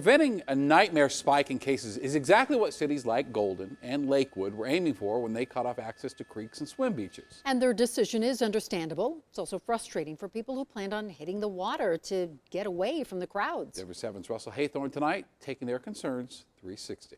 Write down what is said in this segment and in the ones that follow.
Preventing a nightmare spike in cases is exactly what cities like Golden and Lakewood were aiming for when they cut off access to creeks and swim beaches. And their decision is understandable. It's also frustrating for people who planned on hitting the water to get away from the crowds. Denver 7's Russell Haythorne tonight taking their concerns 360.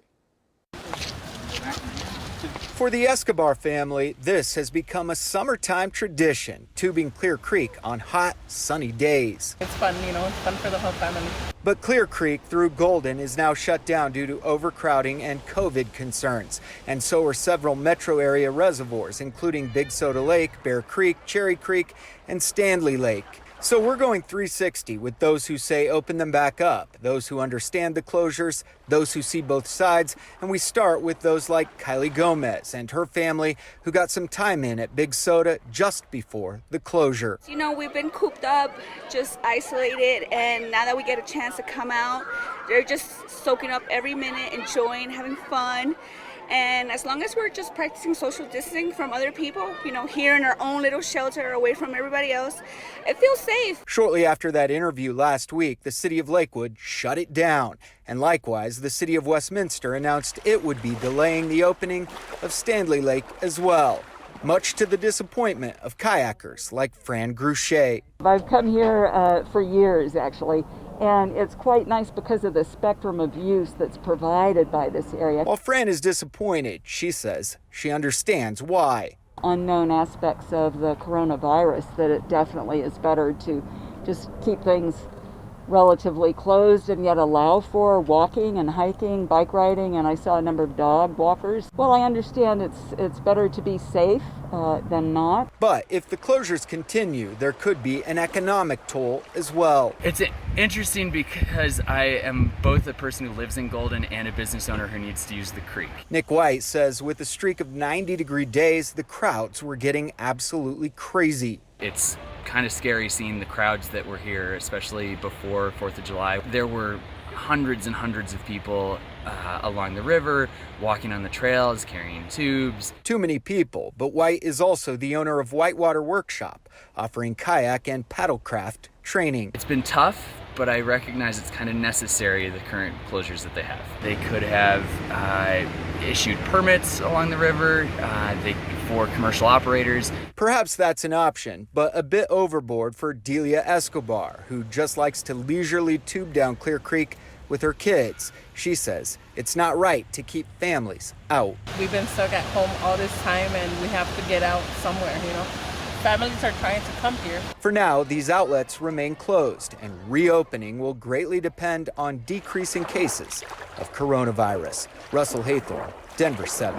For the Escobar family, this has become a summertime tradition, tubing Clear Creek on hot, sunny days. It's fun, it's fun for the whole family. But Clear Creek through Golden is now shut down due to overcrowding and COVID concerns. And so are several metro area reservoirs, including Big Soda Lake, Bear Creek, Cherry Creek, and Stanley Lake. So we're going 360 with those who say open them back up, those who understand the closures, those who see both sides, and we start with those like Kylie Gomez and her family who got some time in at Big Soda just before the closure. We've been cooped up, just isolated, and now that we get a chance to come out, they're just soaking up every minute, enjoying, having fun. And as long as we're just practicing social distancing from other people, here in our own little shelter away from everybody else, it feels safe. Shortly after that interview last week, the city of Lakewood shut it down. And likewise, the city of Westminster announced it would be delaying the opening of Stanley Lake as well, much to the disappointment of kayakers like Fran Gruchet. I've come here for years, actually. And it's quite nice because of the spectrum of use that's provided by this area. While Fran is disappointed, she says she understands why. Unknown aspects of the coronavirus, that it definitely is better to just keep things relatively closed and yet allow for walking and hiking, bike riding, and I saw a number of dog walkers. Well, I understand it's better to be safe than not. But if the closures continue, there could be an economic toll as well. It's interesting because I am both a person who lives in Golden and a business owner who needs to use the creek. Nick White says with a streak of 90-degree days, the crowds were getting absolutely crazy. It's kind of scary seeing the crowds that were here, especially before 4th of July. There were hundreds and hundreds of people along the river, walking on the trails, carrying tubes. Too many people, but White is also the owner of Whitewater Workshop, offering kayak and paddlecraft training. It's been tough, but I recognize it's kind of necessary, the current closures that they have. They could have issued permits along the river for commercial operators. Perhaps that's an option, but a bit overboard for Delia Escobar, who just likes to leisurely tube down Clear Creek with her kids. She says it's not right to keep families out. We've been stuck at home all this time and we have to get out somewhere, Families are trying to come here. For now, these outlets remain closed, and reopening will greatly depend on decreasing cases of coronavirus. Russell Haythorne, Denver 7.